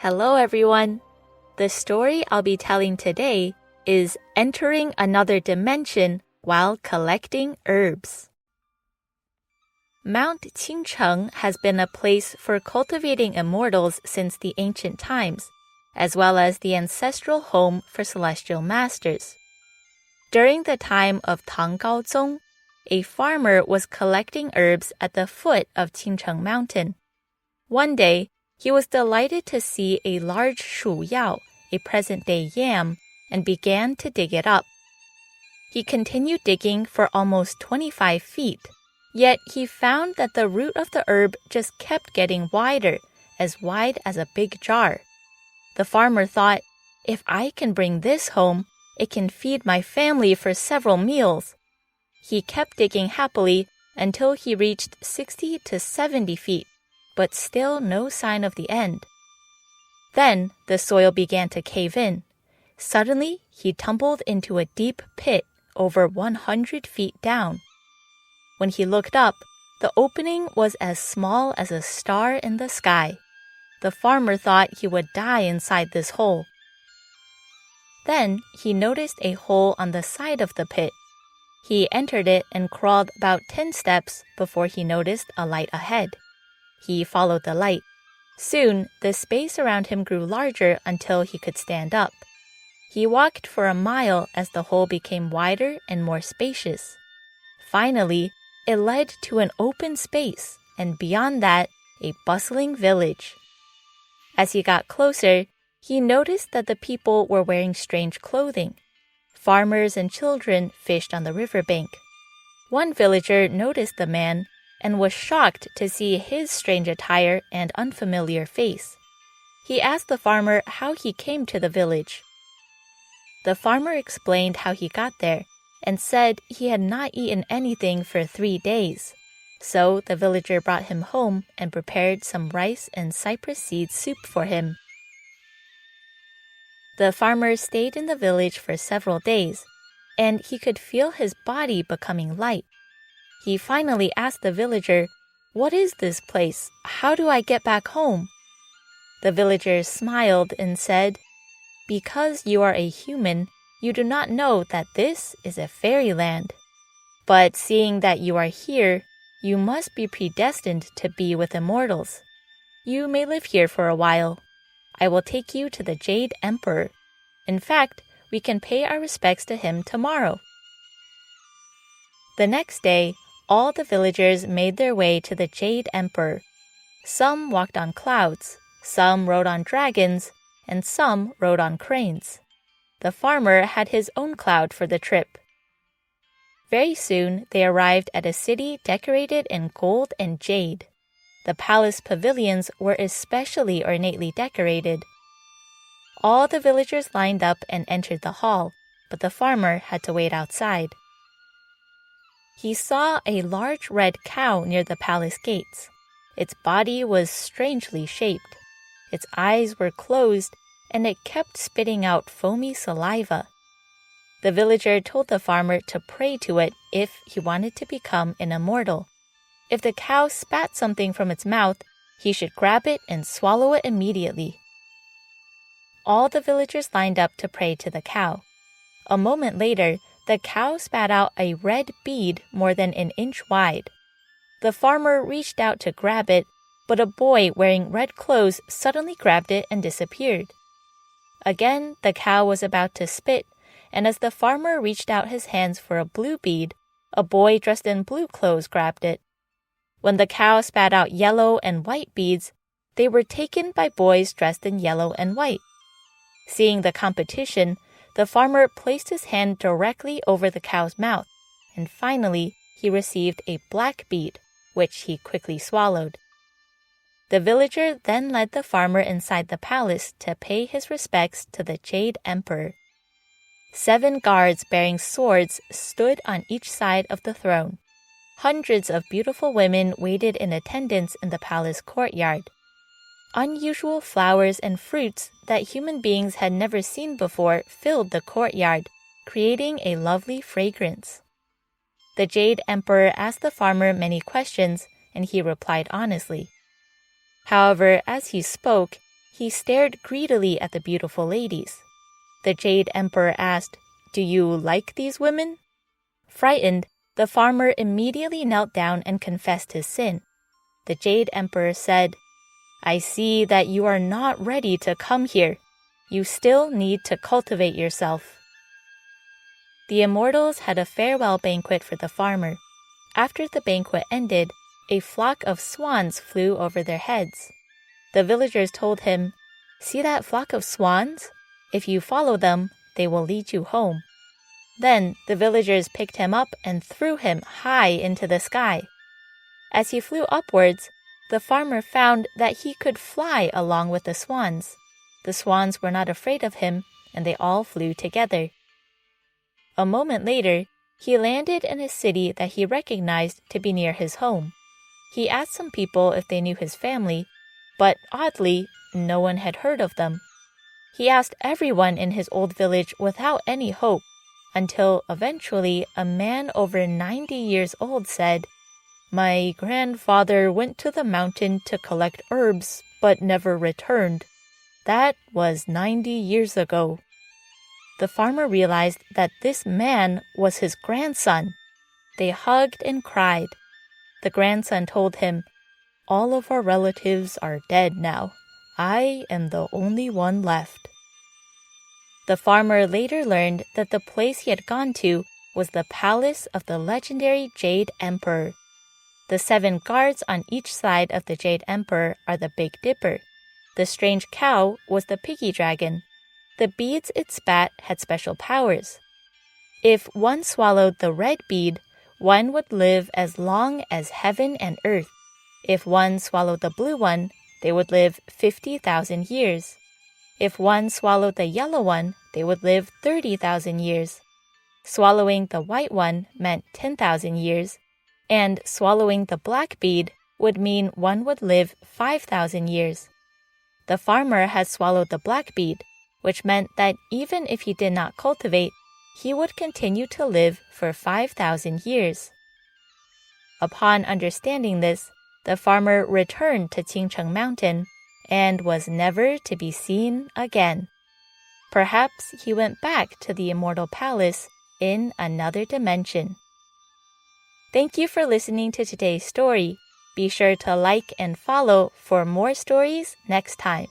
Hello, everyone. The story I'll be telling today is Entering Another Dimension While Collecting Herbs. Mount Qing Cheng has been a place for cultivating immortals since the ancient times, as well as the ancestral home for celestial masters. During the time of Tang Gao Zong, a farmer was collecting herbs at the foot of Qing Cheng Mountain. One day, he was delighted to see a large shu yao, a present-day yam, and began to dig it up. He continued digging for almost 25 feet, yet he found that the root of the herb just kept getting wider, as wide as a big jar. The farmer thought, if I can bring this home, it can feed my family for several meals. He kept digging happily until he reached 60 to 70 feet, but still no sign of the end. Then the soil began to cave in. Suddenly, he tumbled into a deep pit over 100 feet down. When he looked up, the opening was as small as a star in the sky. The farmer thought he would die inside this hole. Then he noticed a hole on the side of the pit. He entered it and crawled about 10 steps before he noticed a light ahead. He followed the light. Soon, the space around him grew larger until he could stand up. He walked for a mile as the hole became wider and more spacious. Finally, it led to an open space, and beyond that, a bustling village. As he got closer, he noticed that the people were wearing strange clothing. Farmers and children fished on the riverbank. One villager noticed the man and was shocked to see his strange attire and unfamiliar face. He asked the farmer how he came to the village. The farmer explained how he got there and said he had not eaten anything for 3 days. So the villager brought him home and prepared some rice and cypress seed soup for him. The farmer stayed in the village for several days, and he could feel his body becoming light. He finally asked the villager, "What is this place? How do I get back home?" The villager smiled and said, "Because you are a human, you do not know that this is a fairyland. But seeing that you are here, you must be predestined to be with immortals. You may live here for a while. I will take you to the Jade Emperor. In fact, we can pay our respects to him tomorrow." The next day, all the villagers made their way to the Jade Emperor. Some walked on clouds, some rode on dragons, and some rode on cranes. The farmer had his own cloud for the trip. Very soon, they arrived at a city decorated in gold and jade. The palace pavilions were especially ornately decorated. All the villagers lined up and entered the hall, but the farmer had to wait outside. He saw a large red cow near the palace gates. Its body was strangely shaped. Its eyes were closed, and it kept spitting out foamy saliva. The villager told the farmer to pray to it if he wanted to become an immortal. If the cow spat something from its mouth, he should grab it and swallow it immediately. All the villagers lined up to pray to the cow. A moment later, the cow spat out a red bead more than an inch wide. The farmer reached out to grab it, but a boy wearing red clothes suddenly grabbed it and disappeared. Again, the cow was about to spit, and as the farmer reached out his hands for a blue bead, a boy dressed in blue clothes grabbed it. When the cow spat out yellow and white beads, they were taken by boys dressed in yellow and white. Seeing the competition, the farmer placed his hand directly over the cow's mouth, and finally he received a black bead, which he quickly swallowed. The villager then led the farmer inside the palace to pay his respects to the Jade Emperor. 7 guards bearing swords stood on each side of the throne. Hundreds of beautiful women waited in attendance in the palace courtyard. Unusual flowers and fruits that human beings had never seen before filled the courtyard, creating a lovely fragrance. The Jade Emperor asked the farmer many questions, and he replied honestly. However, as he spoke, he stared greedily at the beautiful ladies. The Jade Emperor asked, "Do you like these women?" Frightened, the farmer immediately knelt down and confessed his sin. The Jade Emperor said, "I see that you are not ready to come here. You still need to cultivate yourself." The immortals had a farewell banquet for the farmer. After the banquet ended, a flock of swans flew over their heads. The villagers told him, "See that flock of swans? If you follow them, they will lead you home." Then the villagers picked him up and threw him high into the sky. As he flew upwards, the farmer found that he could fly along with the swans. The swans were not afraid of him, and they all flew together. A moment later, he landed in a city that he recognized to be near his home. He asked some people if they knew his family, but oddly, no one had heard of them. He asked everyone in his old village without any hope, until eventually a man over 90 years old said, "My grandfather went to the mountain to collect herbs, but never returned. That was 90 years ago." The farmer realized that this man was his grandson. They hugged and cried. The grandson told him, "All of our relatives are dead now. I am the only one left." The farmer later learned that the place he had gone to was the palace of the legendary Jade Emperor. The 7 guards on each side of the Jade Emperor are the Big Dipper. The strange cow was the Piggy Dragon. The beads it spat had special powers. If one swallowed the red bead, one would live as long as heaven and earth. If one swallowed the blue one, they would live 50,000 years. If one swallowed the yellow one, they would live 30,000 years. Swallowing the white one meant 10,000 years, and swallowing the black bead would mean one would live 5,000 years. The farmer had swallowed the black bead, which meant that even if he did not cultivate, he would continue to live for 5,000 years. Upon understanding this, the farmer returned to Qing Cheng Mountain and was never to be seen again. Perhaps he went back to the immortal palace in another dimension. Thank you for listening to today's story. Be sure to like and follow for more stories next time.